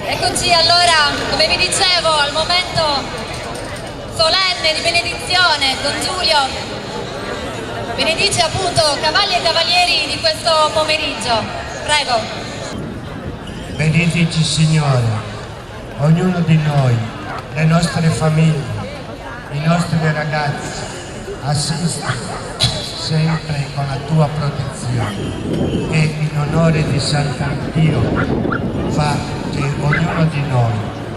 Eccoci allora, come vi dicevo, al momento solenne di benedizione. Don Giulio benedice appunto cavalli e cavalieri di questo pomeriggio. Prego. Benedici Signore, ognuno di noi, le nostre famiglie, i nostri ragazzi, assisti sempre con la tua protezione e in onore di Sant'Antio fa che ognuno di noi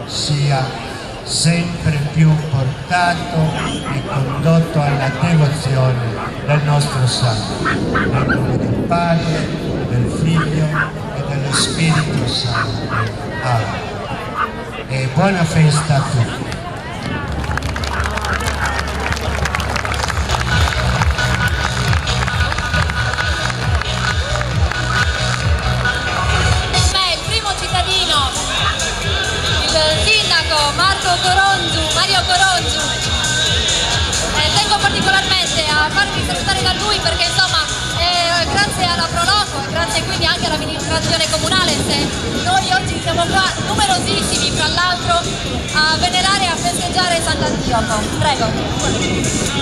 sia sempre più portato e condotto alla devozione del nostro Santo, nel nome del Padre, del Figlio e dello Spirito Santo. Amen. E buona festa a tutti. Mario Corongiu, tengo particolarmente a farvi salutare da lui perché insomma grazie alla Proloco e grazie quindi anche all'amministrazione comunale noi oggi siamo qua numerosissimi fra l'altro a venerare e a festeggiare Sant'Antioco. Prego.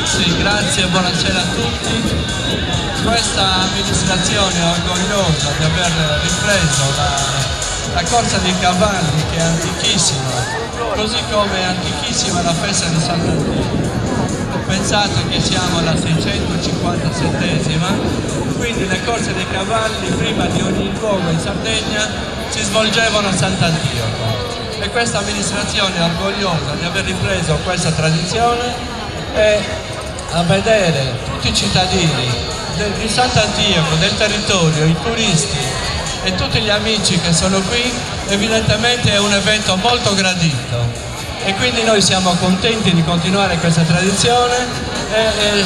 Sì, grazie, buonasera a tutti. Questa amministrazione è orgogliosa di aver ripreso la corsa dei cavalli che è antichissima, così come è antichissima la festa di Sant'Antioco. Pensate che siamo alla 657esima, quindi le corse dei cavalli prima di ogni luogo in Sardegna si svolgevano a Sant'Antioco e questa amministrazione è orgogliosa di aver ripreso questa tradizione e a vedere tutti i cittadini di Sant'Antioco, del territorio, i turisti e tutti gli amici che sono qui, evidentemente è un evento molto gradito e quindi noi siamo contenti di continuare questa tradizione e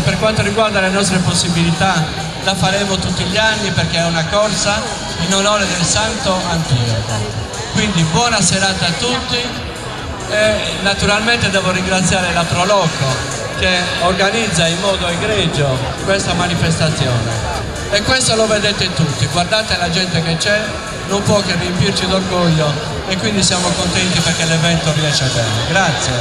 per quanto riguarda le nostre possibilità la faremo tutti gli anni perché è una corsa in onore del Santo Antioco. Quindi buona serata a tutti e naturalmente devo ringraziare la Proloco che organizza in modo egregio questa manifestazione. E questo lo vedete tutti, guardate la gente che c'è, non può che riempirci d'orgoglio e quindi siamo contenti perché l'evento riesce bene. Grazie.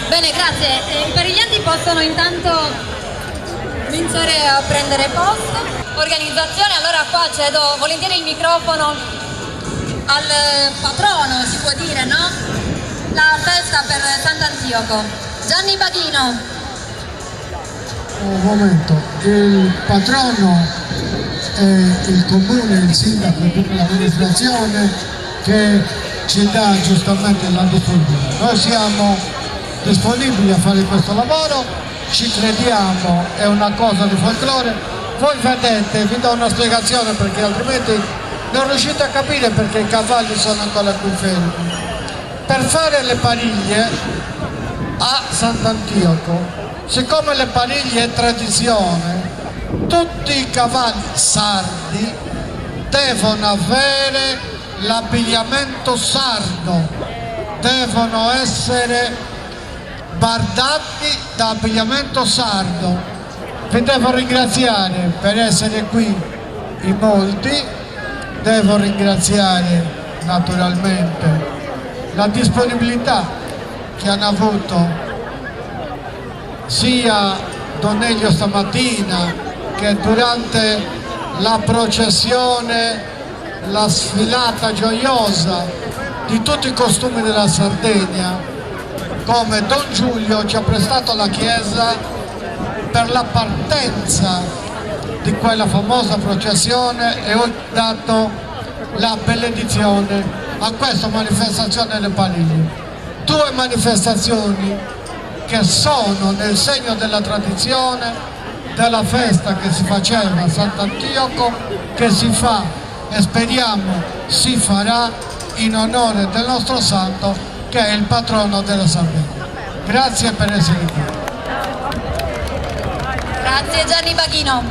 Bene, grazie. I parigliati possono intanto cominciare a prendere posto. Organizzazione, allora qua cedo volentieri il microfono al patrono, si può dire, no? La festa per Sant'Antioco. Gianni Baghino. Un momento, il patrono è il comune, il sindaco e tutta l'amministrazione che ci dà giustamente la disponibilità. Noi siamo disponibili a fare questo lavoro, ci crediamo, è una cosa di folklore. Voi vedete, vi do una spiegazione perché altrimenti non riuscite a capire perché i cavalli sono ancora qui fermi. Per fare le pariglie a Sant'Antioco, siccome le pariglie è tradizione, tutti i cavalli sardi devono avere l'abbigliamento sardo, devono essere bardati da abbigliamento sardo. Vi devo ringraziare per essere qui in molti, devo ringraziare naturalmente la disponibilità che hanno avuto sia Don Elio stamattina che durante la processione, la sfilata gioiosa di tutti i costumi della Sardegna, come Don Giulio ci ha prestato la chiesa per la partenza di quella famosa processione e ho dato la benedizione a questa manifestazione delle pariglie. Due manifestazioni che sono nel segno della tradizione della festa che si faceva a Sant'Antioco, che si fa e speriamo si farà in onore del nostro santo che è il patrono della Sardegna. Grazie per essere qui. Grazie Gianni Baghino.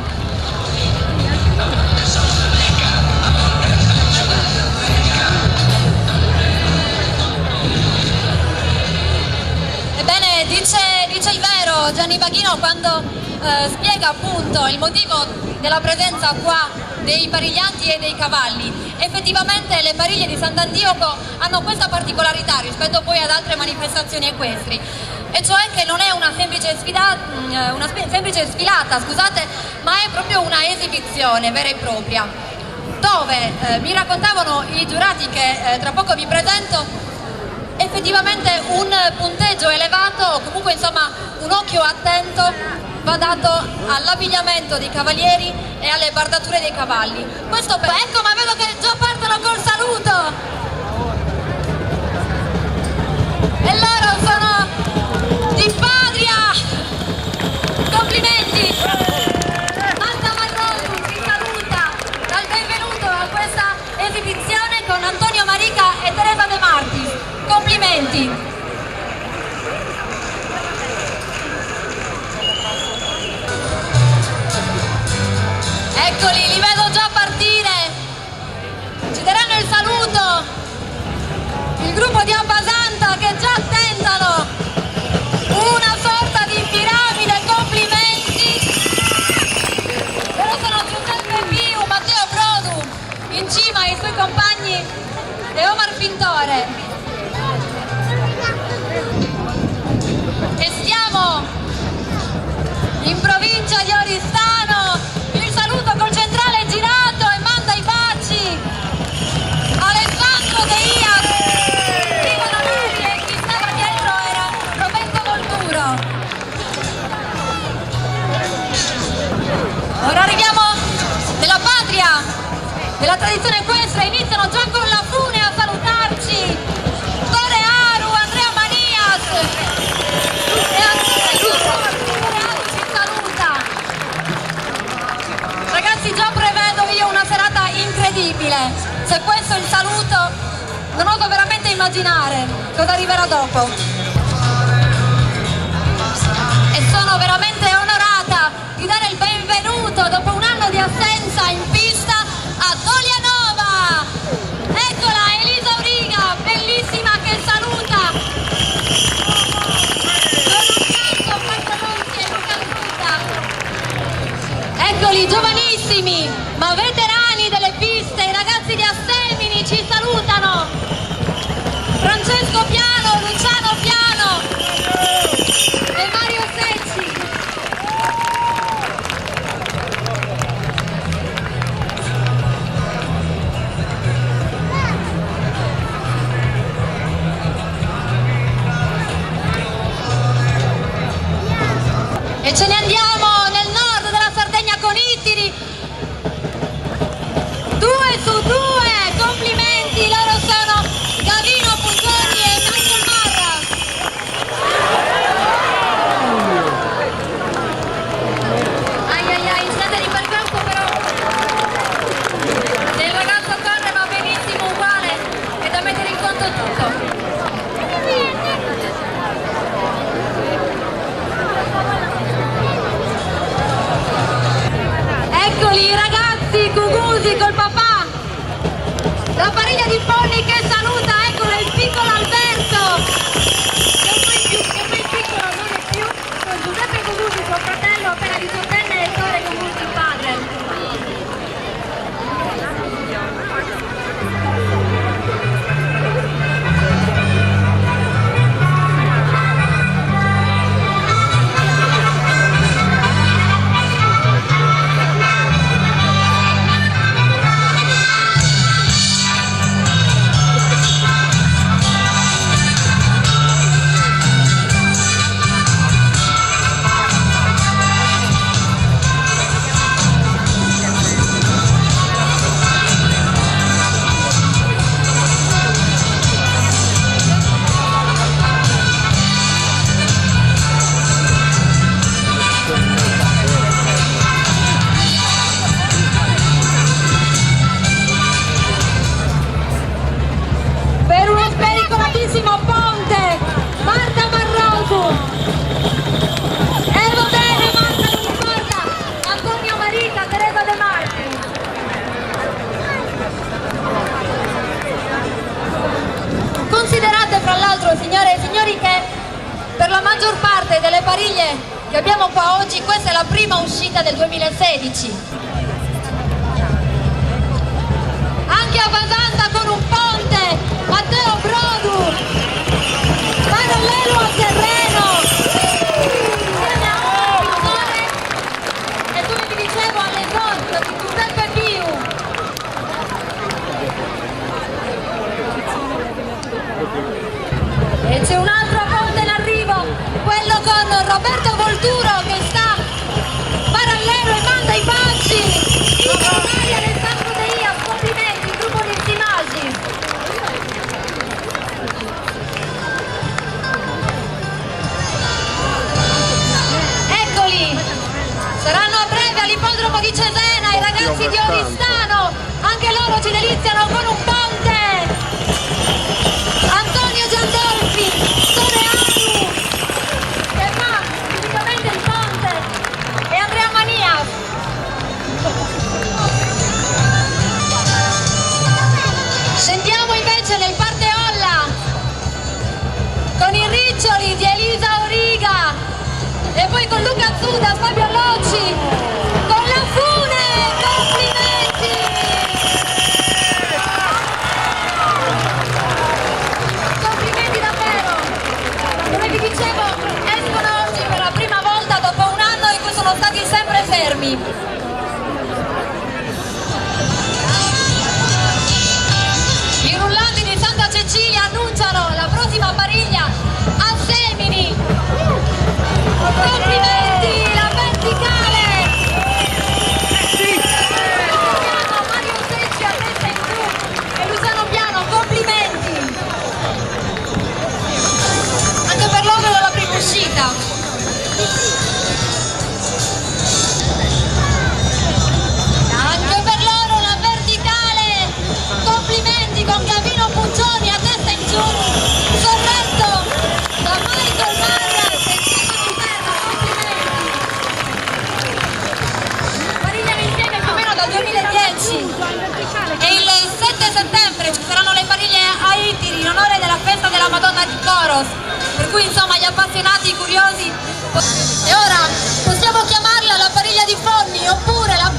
Ebbene, dice il vero Gianni Baghino quando spiega appunto il motivo della presenza qua dei pariglianti e dei cavalli. Effettivamente le pariglie di Sant'Antioco hanno questa particolarità rispetto poi ad altre manifestazioni equestri, e cioè che non è una semplice sfilata, scusate, ma è proprio una esibizione vera e propria, dove mi raccontavano i giurati che tra poco vi presento, effettivamente un punteggio elevato, o comunque insomma un occhio attento va dato all'abbigliamento dei cavalieri e alle bardature dei cavalli. Questo ecco, ma vedo che già partono col saluto! E loro sono di Patria! Complimenti! Malta Marroni vi saluta dal benvenuto a questa esibizione con Antonio Marica e Teresa De Martis. Complimenti! Eccoli, li vedo già partire, ci daranno il saluto, il gruppo di Abbasanta che già tentano una sorta di piramide, complimenti. Loro sono Giuseppe Piu, Matteo Produ, in cima ai suoi compagni e Omar Pintore. E stiamo in provincia di Oristano. Col centrale girato e manda i baci Alessandro De Ias, arrivano lui e chi stava dietro era Roberto Volturo. Ora arriviamo nella patria della tradizione equestre, iniziano già con la fune a salutarci Tore Aru, Andrea Manias e ancora il gruppo Tore Aru ci saluta. Ragazzi, già prevedo io una serata incredibile. Se questo è il saluto, non oso veramente immaginare cosa arriverà dopo. E sono veramente onorata di dare il benvenuto dopo un anno di assenza in pista a Dolianova. Eccola, Elisa Auriga, bellissima, che saluta. Con un canto, Franco Monti e Luca Bruta. Eccoli, giovanissimi, ma veterani delle piste, i ragazzi di Assemini ci salutano. Francesco Piano, Luciano Piano e Mario Secci. signore e signori, che per la maggior parte delle pariglie che abbiamo qua oggi questa è la prima uscita del 2016. Anche a Basanta con un ponte, Matteo Brodu, parallelo al terreno, insieme a un pittore, e come vi dicevo all'esordio di Giuseppe Piu. E c'è un altro ponte in arrivo, quello con Roberto Volturo che sta parallelo e manda i baci. Italia Alessandro De Ia, complimenti, il gruppo di Simagi. Eccoli, saranno a breve all'ippodromo di Cesena i ragazzi di Oristano, anche loro ci deliziano con un ponte. Antonio Giandolfi, Toreanu, che fa tipicamente il ponte, e Andrea Mania. Scendiamo invece nel Parteolla con i riccioli di Elisa Origa e poi con Luca Zuda, Fabio Allocci, con la Fune, complimenti! Complimenti davvero! Come vi dicevo, escono oggi per la prima volta dopo un anno in cui sono stati sempre fermi. I rullanti di Santa Cecilia annunciano la prossima pariglia a Semini. Complimenti, la verticale! Mario Secci a testa in giù e Luciano Piano, complimenti! Anche per loro è la prima uscita. Anche per loro la verticale, complimenti con Gavino Puccioni a testa in giù, sorretto da Michael Marra e Stefano Di Ferro, complimenti. Parigliano insieme più o meno dal 2010 e il 7 settembre ci saranno le pariglie a Itiri in onore della festa della Madonna di Coros, per cui insomma gli appassionati, i curiosi. E ora possiamo chiamarla la pariglia di Fonni oppure la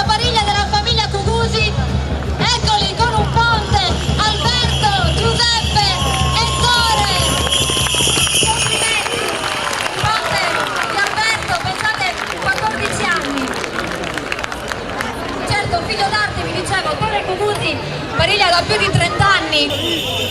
pariglia della famiglia Cugusi. Eccoli con un ponte, Alberto, Giuseppe e Tore. Complimenti, il ponte di Alberto, pensate, 14 anni. Certo, figlio d'arte, vi dicevo, Tore Cugusi, pariglia da più di 30 anni.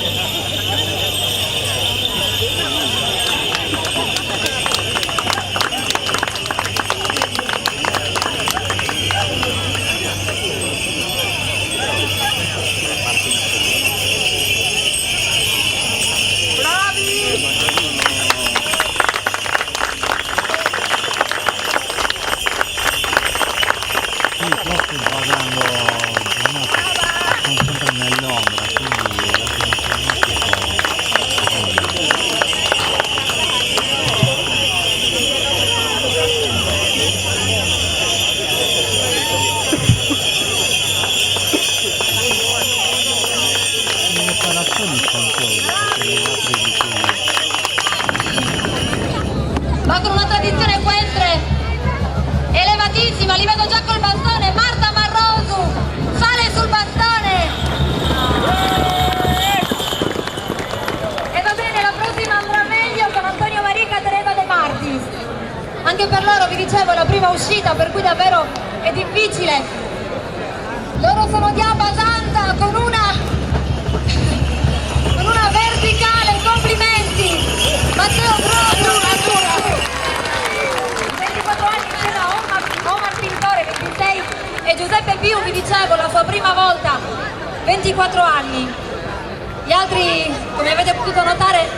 Ma con una tradizione equestre elevatissima, li vedo già col bastone. Marta Marrosu sale sul bastone e va bene, la prossima andrà meglio con Antonio Marica e Teresa De Martis. Anche per loro, vi dicevo, è la prima uscita, per cui davvero è difficile. Loro sono di Abasanta con una verticale, complimenti. Matteo Brodo, 24 anni insieme a Omar Pintore, 26, e Giuseppe Piu, vi dicevo, la sua prima volta, 24 anni. Gli altri, come avete potuto notare,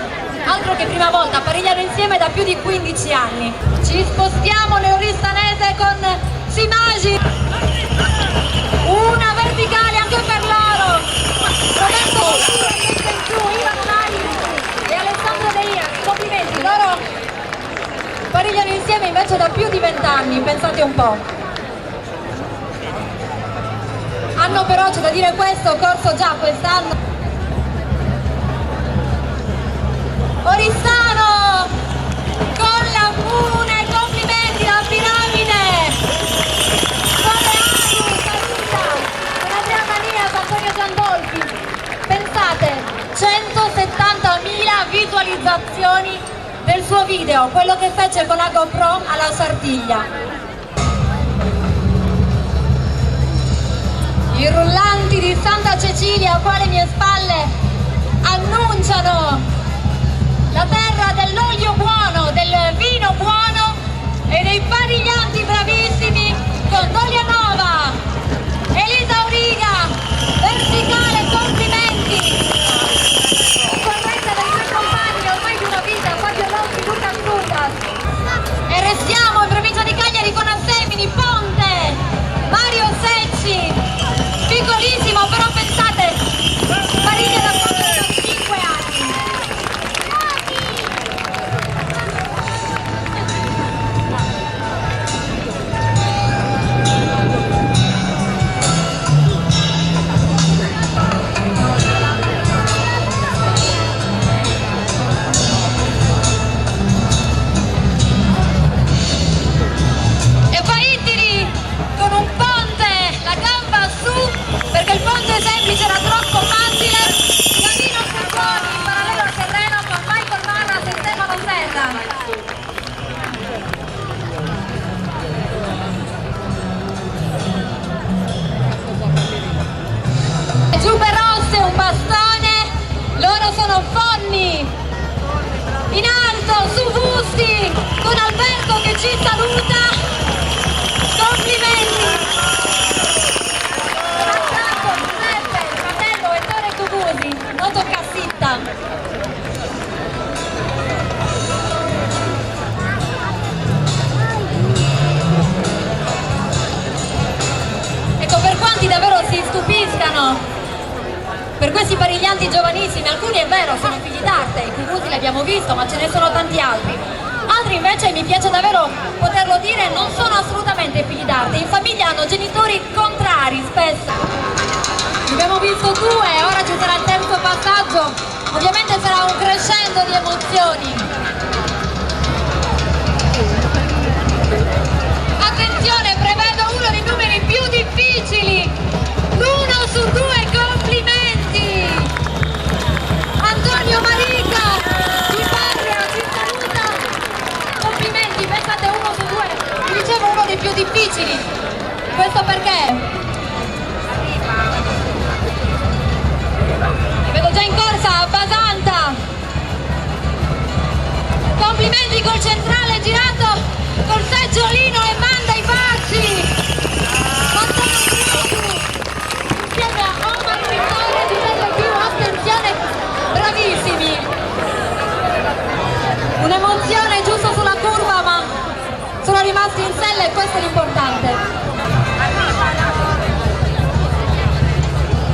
altro che prima volta, parigliano insieme da più di 15 anni. Ci spostiamo nell'Oristanese con Simagi, una verticale anche per loro. Roberto Volturo in testa in giù, Ivan Nali e Alessandro De Ia, complimenti, loro parigliano insieme invece da più di 20 anni, pensate un po'. Hanno però, c'è da dire questo, corso già quest'anno visualizzazioni del suo video, quello che fece con la GoPro alla Sardiglia. I rullanti di Santa Cecilia qua alle mie spalle annunciano la terra dell'olio buono, del vino buono e dei pariglianti bravissimi con Dolianova, Elisa Auriga, Verticale, complimenti! Corretta dai suoi compagni ormai di una vita, Fabio Lossi, Luca Frutas. E restiamo in provincia di Cagliari con Assemini, Ponte, Mario Secci, piccolissimo però pensate, Pariglia da 5 anni. E poi Ittiri con un ponte, la gamba su, perché il ponte semplice era troppo facile. Camino Carboni in parallelo al terreno con Michael Maras e Stefano Serra. Giubbe rosse, un bastone, loro sono Fonni. In alto, su Busti, con Alberto che ci saluta. Complimenti! Attacco, Giuseppe, il fratello Ettore Cubusi, noto Cassitta. Ecco, per quanti davvero si stupiscano per questi pariglianti giovanissimi, alcuni è vero sono figli d'arte, i Cubusi l'abbiamo visto, ma ce ne sono tanti altri. Altri invece, mi piace davvero poterlo dire, non sono assolutamente figli d'arte, in famiglia hanno genitori contrari spesso. Ne abbiamo visto due, ora ci sarà il terzo passaggio, ovviamente sarà un crescendo di emozioni. Attenzione, prevedo uno dei numeri più difficili, l'1 su 2, complimenti! Antonio Marica ci parla, ci saluta, complimenti, pensate 1 su 2, vi dicevo uno dei più difficili, questo perché? Vedo già in corsa a Basanta, complimenti col centrale girato, col seggiolino e manda i baci! Insieme a Omar Vittoria di più, attenzione, bravissimi! Un'emozione giusto sulla curva, ma sono rimasti in sella e questo è l'importante.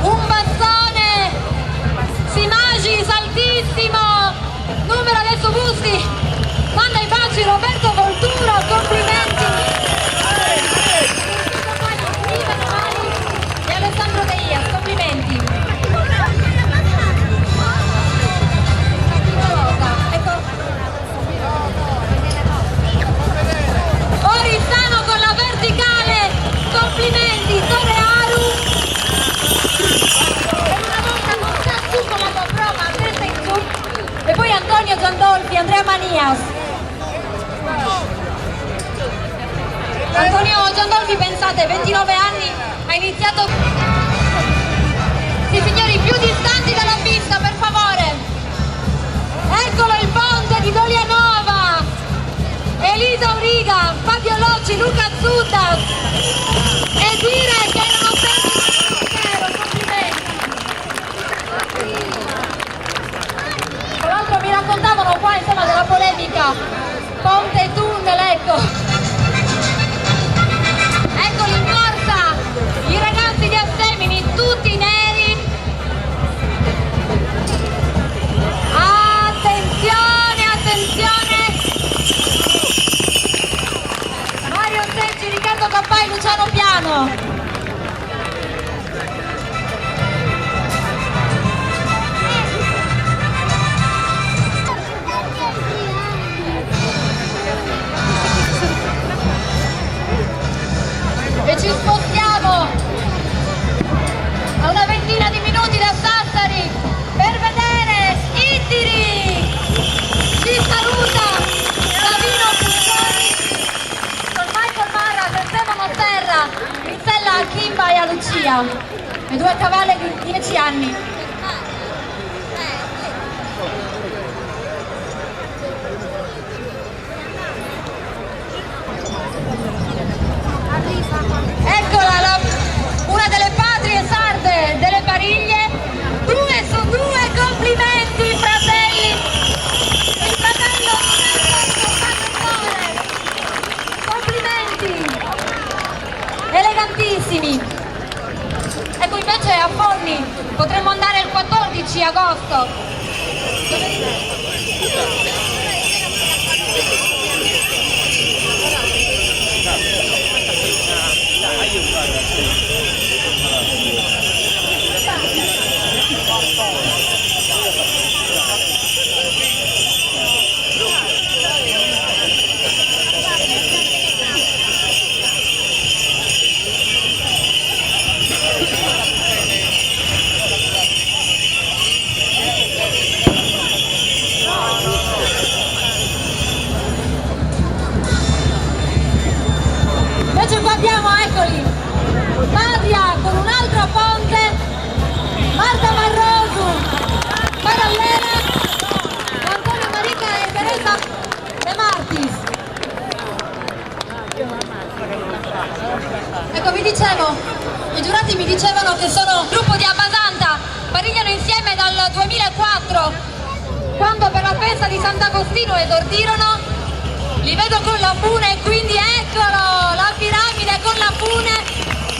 Un bastone, Simagis altissimo, numero adesso Busti, manda i baci Roberto Volturo, complimenti! E Alessandro De Ias, complimenti! Oristano con la verticale, complimenti, Torearu, e una volta non sta su con la GoPro ma a testa in giù, e poi Antonio Giandolfi, Andrea Manias. Antonio Giandolfi, pensate, 29 anni, ha iniziato. Sì signori, più distanti dalla pista, per favore. Eccolo il ponte di Dolianova, Elisa Auriga, Fabio Locci, Luca Zutas, e dire che erano sempre complimenti. Tra l'altro mi raccontavano qua insomma della polemica ponte e tunnel, ecco. Eccoli in corsa, i ragazzi di Assemini, tutti neri. Attenzione, attenzione! Mario Secci, Riccardo Cappai, Luciano Piano. Maria e 2 cavalli di 10 anni. Eccola, una delle patrie sarde delle Pariglie, 2 su 2, complimenti fratelli, il fratello complimenti, elegantissimi. Ecco, invece a Forni potremmo andare il 14 agosto. Invece qua abbiamo, eccoli, Patria con un altro ponte, Marta Marrosu, Marallena, Antonio Marica e Teresa De Martis. Ecco, vi dicevo, i giurati mi dicevano che sono un gruppo di Abbasanta, parigliano insieme dal 2004, quando per la festa di Sant'Agostino esordirono. Li vedo con la fune, quindi eccolo, la piramide con la fune,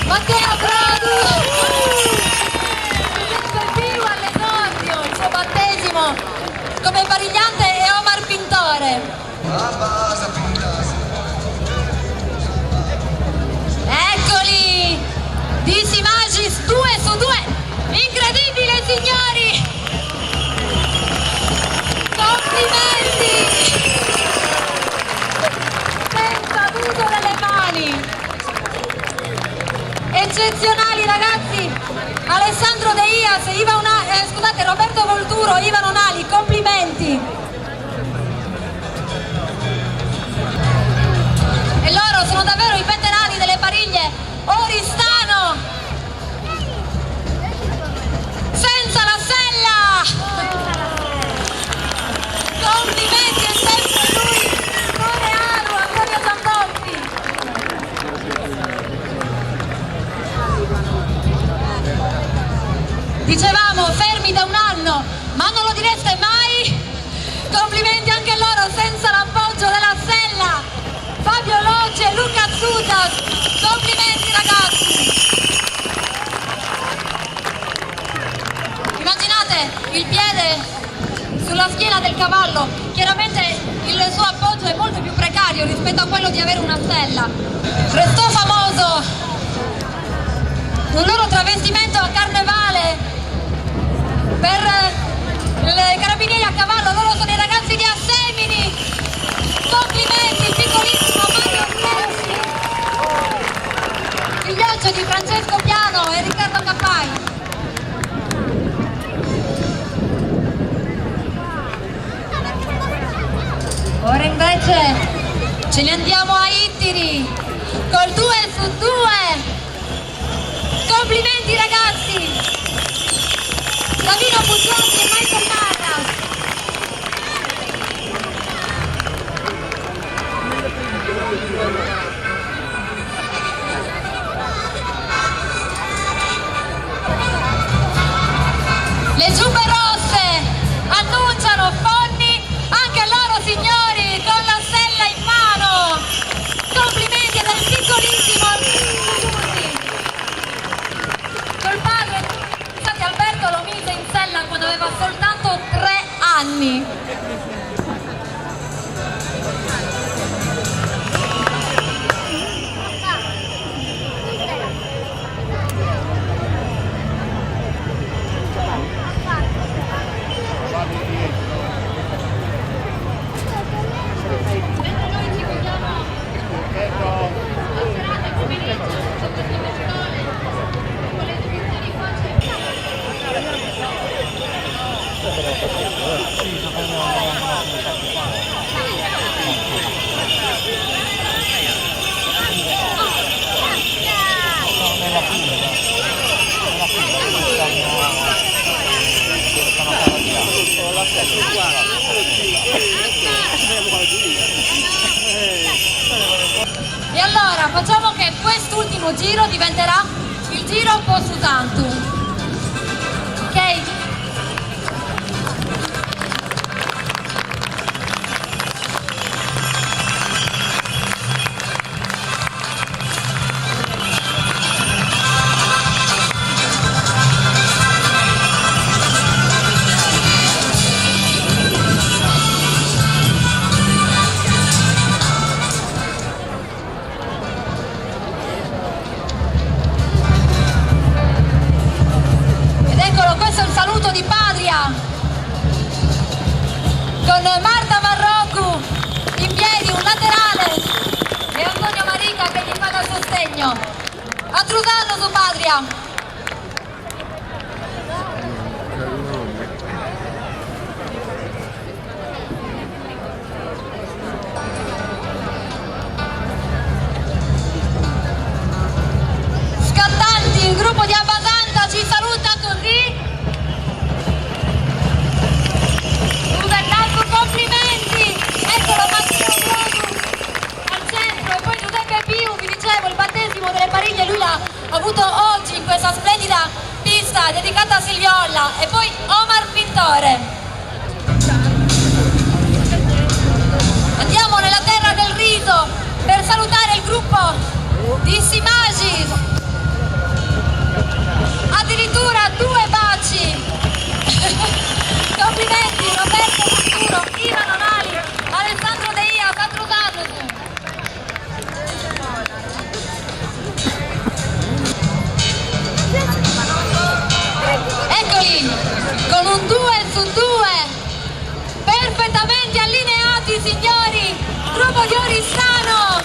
Matteo Pradu, per più all'esordio, il suo battesimo come parigliante e Omar Pintore. Eccoli, Disi Magis 2 su 2, incredibile signori, complimenti! Delle mani eccezionali ragazzi, Alessandro De Ias, scusate, Roberto Volturo, Ivano Nali, complimenti. E loro sono davvero i veterani delle Pariglie. Oristano senza la sella, complimenti, è sempre lui, Coreano, Antonio Zambrotti. Dicevamo fermi da un anno, ma non lo direste mai? Complimenti anche a loro senza l'appoggio della sella, Fabio Loggi e Luca Zutas, complimenti ragazzi. Immaginate il piede sulla schiena del cavallo, chiaramente il suo appoggio è molto più precario rispetto a quello di avere una sella. Restò famoso un loro travestimento a carnevale per i carabinieri a cavallo, loro sono i ragazzi di Assemini, complimenti, piccolissimo Mario Rossi, figlioccio di Francesco Piano e Riccardo Cappai. Ora invece ce ne andiamo a Ittiri col 2 su 2, complimenti ragazzi, Davino Buzzati e Michael Marras. Le giubbe rosse annunciano Forni, anche loro signori con la sella in mano, complimenti del piccolissimo col padre, infatti Alberto lo mise in sella quando aveva soltanto 3 anni. facciamo che quest'ultimo giro diventerà il giro post tantum. Ok? Questo è il saluto di Patria con Marta Marroccu in piedi, un laterale, e Antonio Marica che gli fa da sostegno. A Trusano su Patria. Scattanti, il gruppo di Abbasanta ci saluta così. Complimenti! Eccolo Matteo Brodu al centro, e poi Giuseppe Piu, vi dicevo, il battesimo delle Pariglie lui l'ha avuto oggi in questa splendida pista dedicata a Silviolla, e poi Omar Pittore. Andiamo nella terra del riso per salutare il gruppo di Simagis, addirittura 2 baci. Complimenti Roberto Costuro, Ivan Onali, Alessandro Deia, Sandro Zannusu. Eccoli, con un 2 su 2, perfettamente allineati signori, gruppo di Oristano,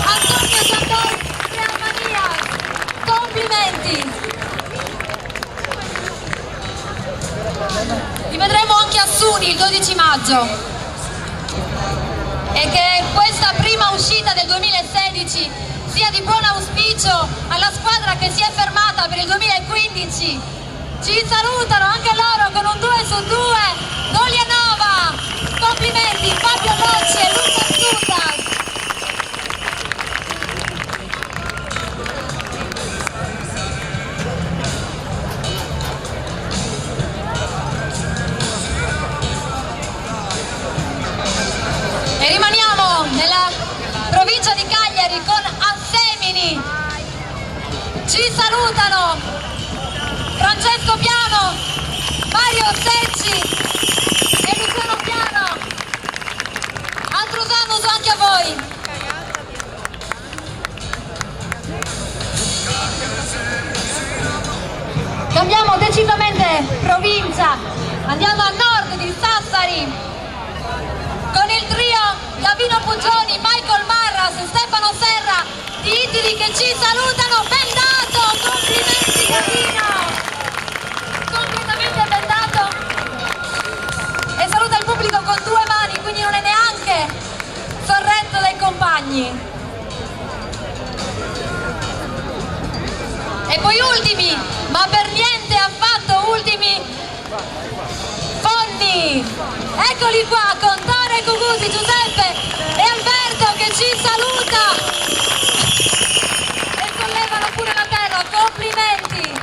Antonio Giandor e Armania, complimenti. Li vedremo anche a Suni il 12 maggio, e che questa prima uscita del 2016 sia di buon auspicio alla squadra che si è fermata per il 2015. Ci salutano anche loro con un 2 su 2, Dolianova, complimenti, Fabio Rocci e Luca Sutas. E rimaniamo nella provincia di Cagliari con Assemini. Ci salutano Francesco Piano, Mario Secci e Luciano Piano. Altro saluto anche a voi. Cambiamo decisamente provincia, andiamo a nord di Sassari con il trio Gavino Pugioni, Michael Marras, Stefano Serra di Itili che ci salutano. Bendato, complimenti Gavino, completamente bendato, e saluta il pubblico con 2 mani, quindi non è neanche sorretto dai compagni. E poi ultimi, ma per niente affatto ultimi, Fonni, eccoli qua con Tore Cucusi, Giuseppe e Alberto che ci saluta e sollevano pure la terra, complimenti.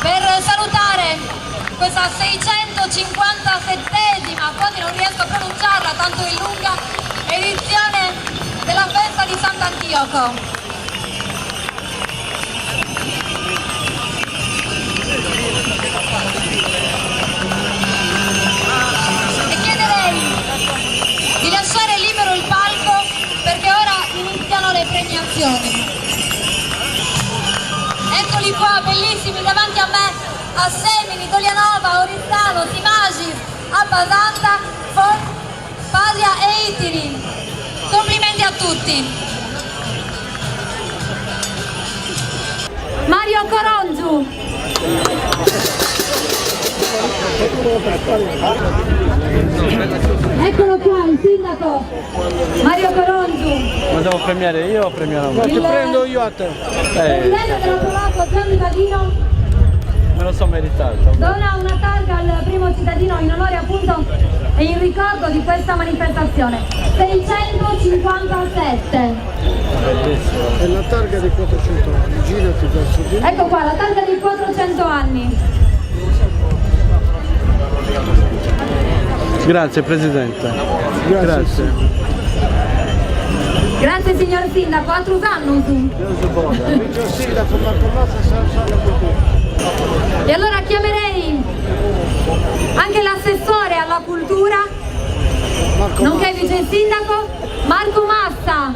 Per salutare questa 657esima, quasi non riesco a pronunciarla, tanto in lunga, edizione della festa di Sant'Antioco. E chiederei di lasciare libero il palco perché ora iniziano le premiazioni. Eccoli qua, bellissimi, davanti a me, Assemini, Dolianova, Oristano, Simagis, Abbasanta, Patria e Itili. Complimenti a tutti. Mario Coronzu. Eccolo qua il sindaco Mario Coronzu. Ma devo premiare io o premiare voi? Ti prendo io a te. Presidente della Proloco Gianni Vadino. Me lo so meritato. Dona una targa al primo cittadino in onore appunto e in ricordo di questa manifestazione. 657. Bellissimo. È la targa di 400 anni, girati verso di là. Ecco qua, la targa di 400 anni. Grazie Presidente. Grazie. Grazie signor Sindaco, altro anno tu. Il sindaco Marco Massa sarà E allora chiamerei anche l'assessore alla cultura, nonché vice sindaco, Marco Massa.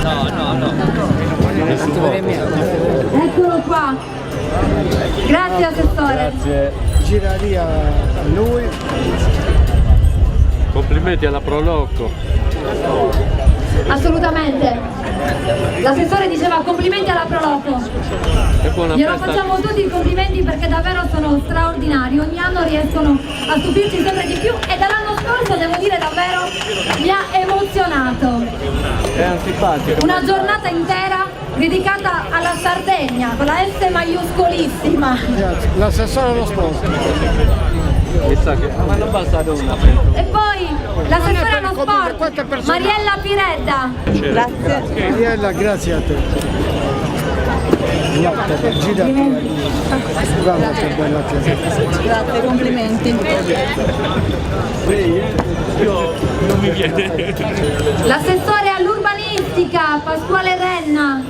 No. Eccolo qua. Grazie assessore. Grazie. giraria a lui. Complimenti alla Proloco. Assolutamente. L'assessore diceva complimenti alla Proloco. Glielo facciamo tutti i complimenti perché davvero sono straordinari, ogni anno riescono a stupirci sempre di più e dall'anno scorso devo dire davvero mi ha emozionato. È antipatico. Una giornata intera dedicata alla Sardegna con la S maiuscolissima. Grazie. L'assessore allo sport. Mi sa che ma non basta una. E poi l'assessore allo sport, Mariella Piredda. Grazie. Mariella, grazie a te. Girati. Guarda che bella chiesa. Grazie, complimenti. Non mi viene. L'assessore all'urbanistica, Pasquale Renna.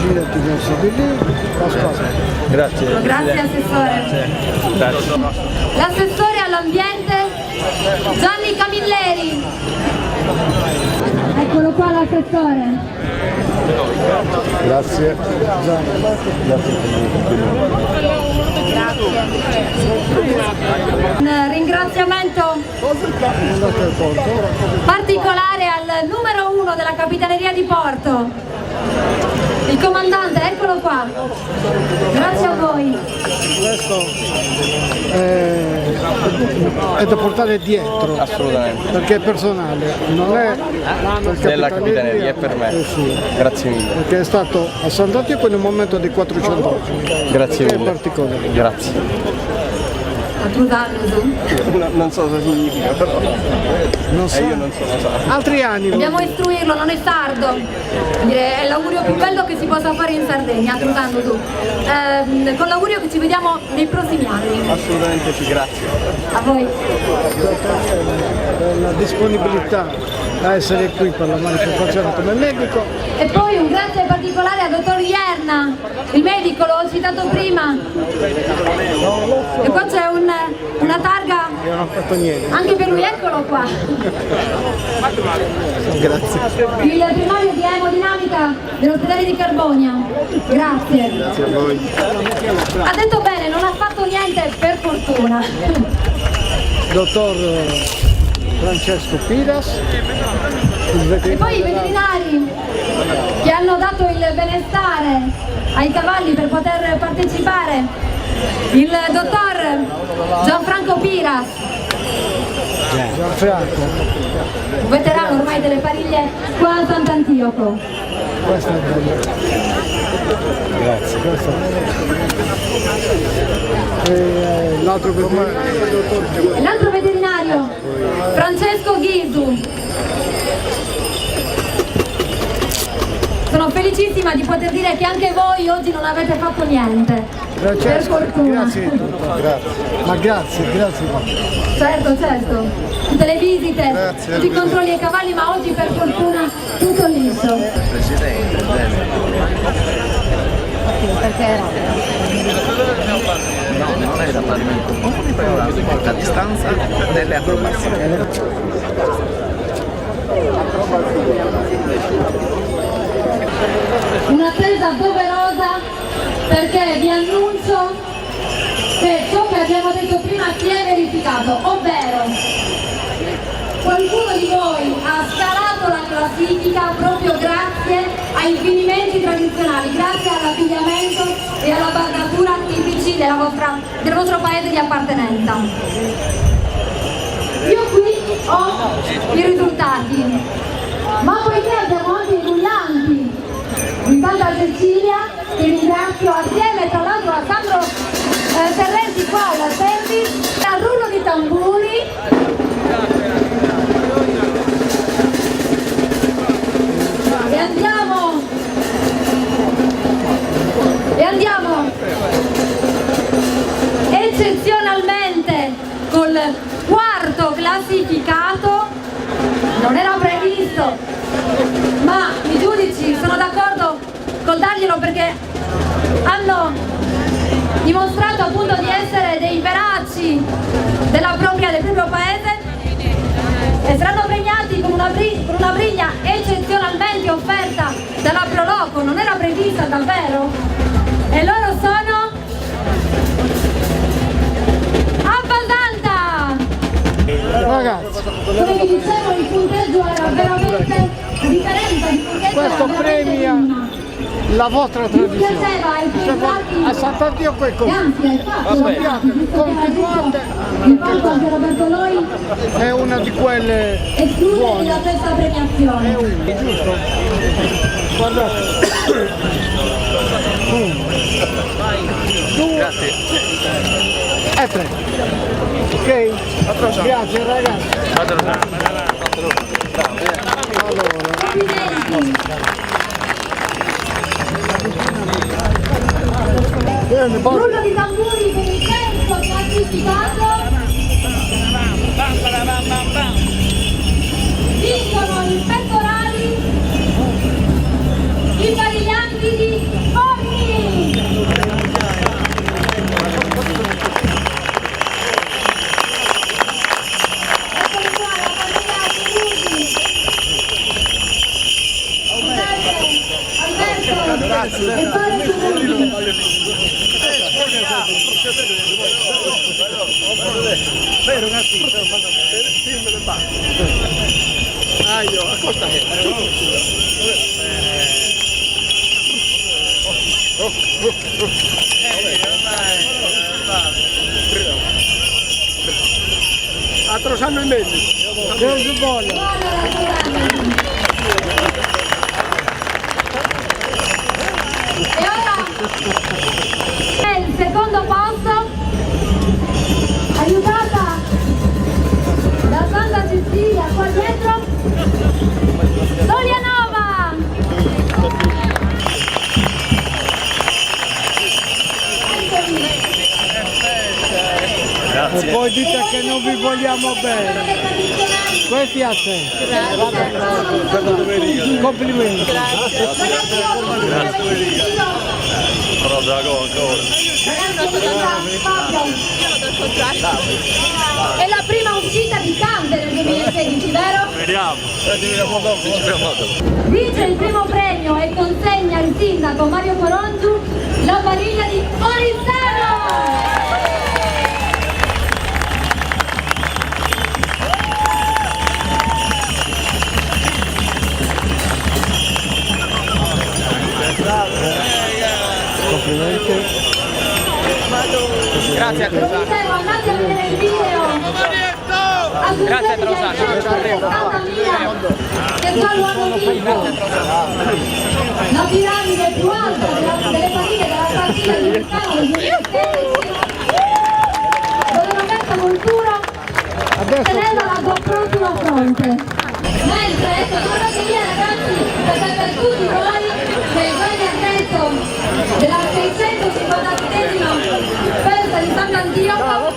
Girati verso di lì. Aspetta. Grazie. Grazie assessore. Grazie. L'assessore all'ambiente, Gianni Camilleri. Eccolo qua l'assessore. Grazie. Un ringraziamento particolare al numero 1 della Capitaneria di Porto, il comandante, eccolo qua. Grazie a voi. Questo è da portare dietro. Assolutamente. Perché è personale, non è Della Capitaneria, è per me. Sì. Grazie mille. Perché è stato assaltato in un momento di 400 anni. Grazie Che è mille. particolare. Grazie. Non so cosa significa, però. Non so. Io non sono sardo. Altri anni. Dobbiamo istruirlo, non è sardo. È l'augurio più bello che si possa fare in Sardegna, Trutando tu. Con l'augurio che ci vediamo nei prossimi anni. Assolutamente sì, grazie. A voi. Per la disponibilità a essere qui per la manifestazione come medico. E poi un grazie particolare al dottor Ierna, il medico, l'ho citato prima. E qua c'è una targa Io non ho fatto niente. anche per lui, eccolo qua. Grazie. Il primario di emodinamica dell'ospedale di Carbonia. Grazie. Grazie a voi. Ha detto bene, non ha fatto niente per fortuna. Dottor Francesco Piras. E poi i veterinari che hanno dato il benestare ai cavalli per poter partecipare. Il dottor Gianfranco Piras, Gianfranco. veterano ormai delle pariglie qua a Sant'Antioco. Questo è bello. Grazie. Questo è l'altro veterinario, dottor Giovanni. L'altro veterinario, Francesco Ghisu. Sono felicissima di poter dire che anche voi oggi non avete fatto niente. Per fortuna. Grazie di tutto, grazie. Ma grazie. Certo. Tutte le visite, tutti i controlli ai cavalli, ma oggi per fortuna tutto liscio. Presidente, Perché no, non è da Parlamento comune, però a distanza delle approvazioni. un'attesa doverosa perché vi annuncio che ciò che abbiamo detto prima si è verificato, ovvero qualcuno di voi ha scalato la classifica proprio grazie ai finimenti tradizionali, grazie all'abbigliamento e alla bardatura tipici del vostro paese di appartenenza. Io qui ho i risultati, ma poiché abbiamo anche i rullanti di Santa Cecilia, che ringrazio assieme tra l'altro a Sandro Terrenti qua alla service, al rullo di tamburi. E andiamo eccezionalmente col quarto classificato. Non era previsto, ma i giudici sono d'accordo col darglielo perché hanno dimostrato appunto di essere dei veraci del proprio paese e saranno premiati con una briglia eccezionalmente offerta dalla Proloco, non era prevista davvero, e loro sono Abbandanta! Ragazzi, Come vi dicevo, il punteggio era veramente a differenza di punteggio. questo premia la vostra tradizione. A Sant'Andio quel E anzi, hai fatto sappiate, continuate, il voto anche Roberto Loi è una di quelle esclude buone. da questa premiazione. È una, giusto? Guardate. 1, 2 e 3. Ok? Grazie ragazzi. Rullo di tamburi per il terzo classificato. Vincono i pettorali, i pariglianti di Forni. Eccoli qua, la famiglia Ceruti. Alberto e Paolo Ceruti. Atrociando i mezzi. Che si voglia. E ora è il secondo posto, aiutata da Santa Cecilia qua dietro, Solianova. E poi dite che non vi vogliamo bene. Questi a te. Complimenti. È la prima uscita di Cante nel 2016, vero? Vediamo. Vince il primo premio e consegna il sindaco Mario Corongiu la bariglia di Oristano. Complimenti. Grazie a te. Dicevo, andate a vedere il video. Grazie a Trosaccio. Che già lo hanno vinto. La piramide più alta delle famiglie della partita di Milano del 2016. Dove Roberto Monturo teneva la GoPro sulla fronte. Mentre, ecco, guardate lì ragazzi, perché per tutti voi che voi mi ha detto della 657esima festa di Sant'Antioco,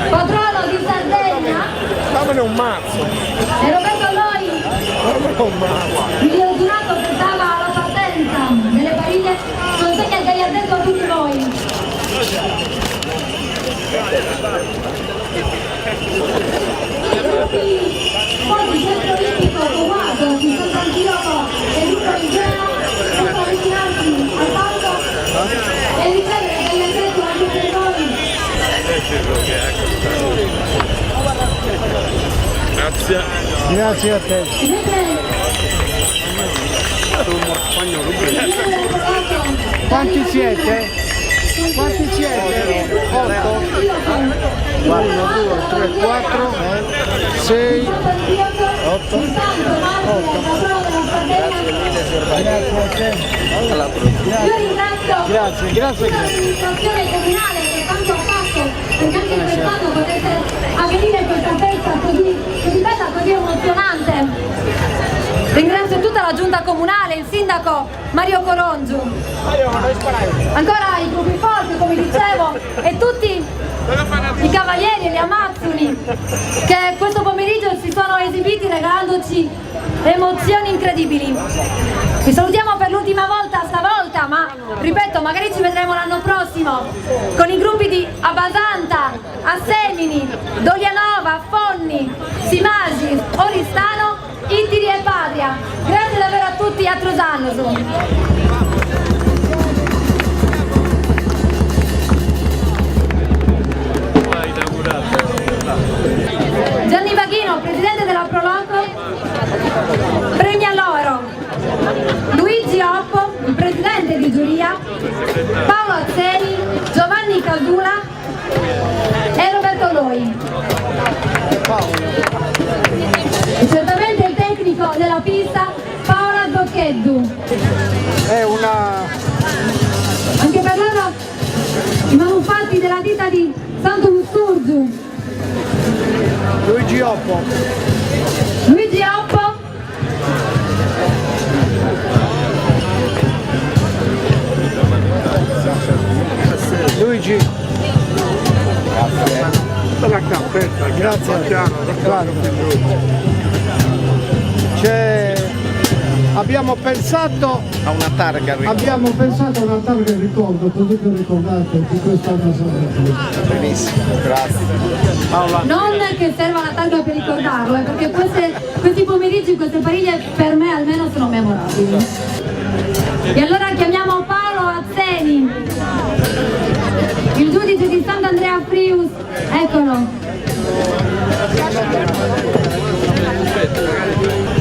patrono di Sardegna, Dammene un mazzo. e Roberto Loi, Dammene un mazzo. il giurato che dava la partenza delle bariglie, consegna che gli ha detto a tutti voi. Poi il centro olimpico Coguato di Sant'Antioco e Luca Vigeno possono avvicinarsi al palco e ricevere degli atleti anche per noi. Grazie. Grazie a te. Quanti siete? Quanti siete? 8? 1, 2, 3, 4, 6, 8, 8. Alla prossima. Io ringrazio tutta l'amministrazione comunale che tanto ha fatto perché anche quest'anno potesse avvenire questa festa così bella, così emozionante. Ringrazio tutta la giunta comunale, il sindaco Mario Corongiu, ancora i gruppi forti come dicevo e tutti i cavalieri e gli amazzoni che questo pomeriggio si sono esibiti regalandoci emozioni incredibili. Vi salutiamo per l'ultima volta stavolta, ma ripeto, magari ci vedremo l'anno prossimo con i gruppi di Abasanta, Assemini, Dolianova, Fonni, Simagi, Oristano, Ittiri e Patria. Grazie davvero a tutti e a Trosannosu. Gianni Vaghino, presidente della Proloco, premia loro Luigi Oppo, il presidente di giuria, Paolo Azzeni, Giovanni Casula e Roberto Loi. E certamente il tecnico della pista Paola Zoccheddu. Anche per loro i manufatti della ditta di Santo Musturgiu. Luigi Oppo. Luigi Oppo. Luigi. Bella cappetta, grazie. Abbiamo pensato A una targa ricordo. a una targa ricordo, così che ricordate di quest'anno San. Benissimo, grazie. Non che serva una targa per ricordarlo, perché questi pomeriggi, queste pariglie per me almeno sono memorabili. E allora chiamiamo Paolo Azzeni, il giudice di Sant'Andrea Frius, eccolo.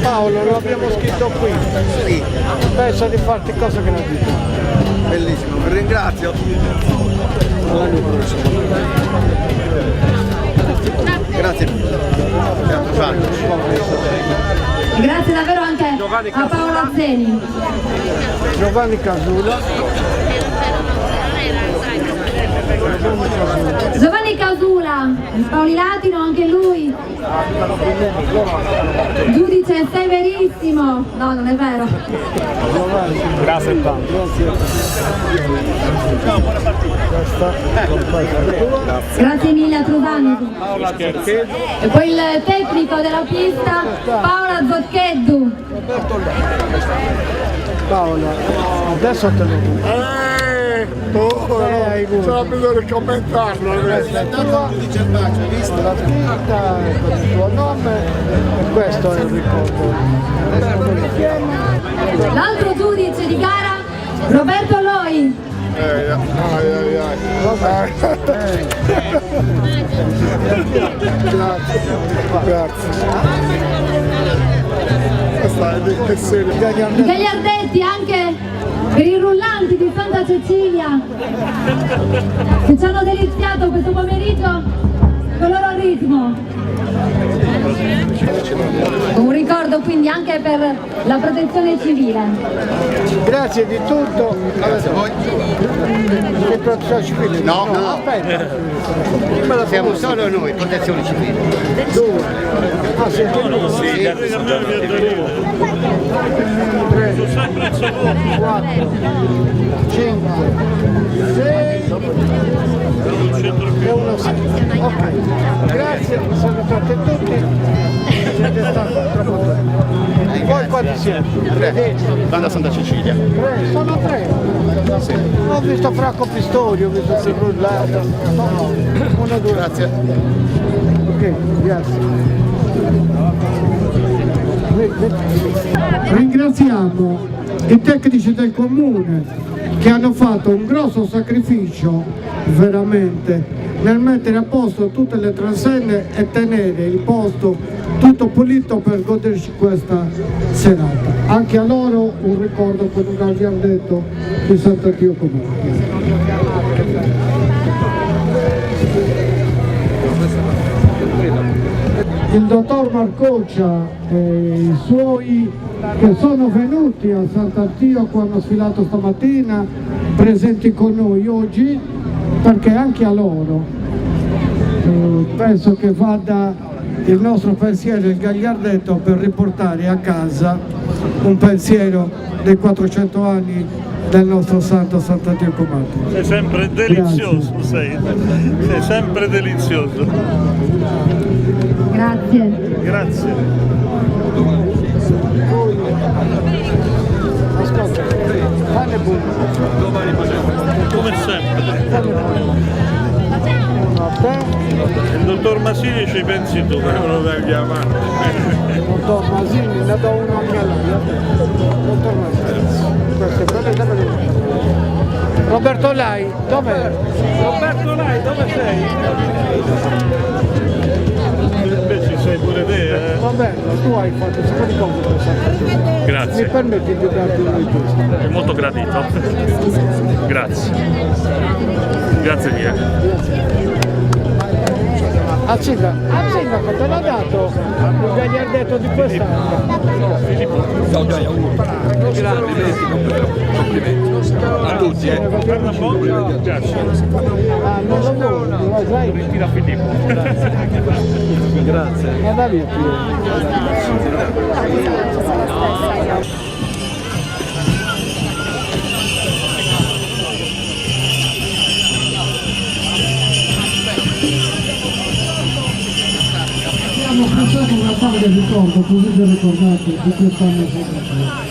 Paolo, lo abbiamo scritto qui. Sì, Penso di farti cosa che non dico. bellissimo, vi ringrazio. Grazie mille. E grazie davvero anche a Paolo Azzeni. Giovanni Casula. Giovanni Casula, il Paulilatino, anche lui. Giudice severissimo. No, non è vero. Grazie tanto. Grazie mille a Trosannosu. E poi il tecnico della pista, Paola Zoccheddu. Paola, adesso te lo dico. C'era bisogno di commentarlo. La scritta con il tuo nome e questo è il ricordo. L'altro giudice di gara, Roberto Loi. Grazie. I gagliardetti anche per i rullanti di Santa Cecilia che ci hanno deliziato questo pomeriggio con il loro ritmo. Un ricordo quindi anche per la protezione civile. Grazie di tutto. Grazie a voi. Che protezione civile? No, no. Aspetta. Siamo solo noi, protezione civile. Due. Ah, sì. 3, 4, 5, 6 e 1 6. Ok. Grazie, salutate tutti. Siete stati troppo bene. Voi quanti siete? 3. Vanno a Santa Cecilia. 3, sono 3. Sì. Ho visto Franco Pistorio, ho visto Cirullato. 1, 2. Grazie. Ok, grazie. Ringraziamo i tecnici del comune che hanno fatto un grosso sacrificio veramente nel mettere a posto tutte le transenne e tenere il posto tutto pulito per goderci questa serata. Anche a loro un ricordo con un gagliardetto di Sant'Antio Comune. il dottor Marcoccia e i suoi che sono venuti a Sant'Antioco, hanno sfilato stamattina, presenti con noi oggi, perché anche a loro penso che vada il nostro pensiero, il gagliardetto, per riportare a casa un pensiero dei 400 anni del nostro santo Sant'Antioco Martire. Sei sempre delizioso, sei sempre delizioso. Grazie. Grazie. Ascolta, fanne buono. Come sempre. Il dottor Masini ci pensi tu, me lo dai via avanti. Il dottor Masini, ne do uno a mia lei. Dottor Masini. Questo è quello. Roberto Lai, dov'è? Roberto Lai, dove sei? Invece sei pure te, Roberto, tu hai fatto un sacco di cose per Sant'Antioco. Grazie. Mi permetti di darti una richiesta? È molto gradito. Grazie. Grazie mille. Al sindaco te l'ha dato il gagliardetto di quest'anno. Complimenti a tutti. Grazie. Non lo vuoi, sai? Ritira Filippo. Grazie. Ma da via più. Abbiamo passato una parte del ricordo, così vi ricordate di quest'anno.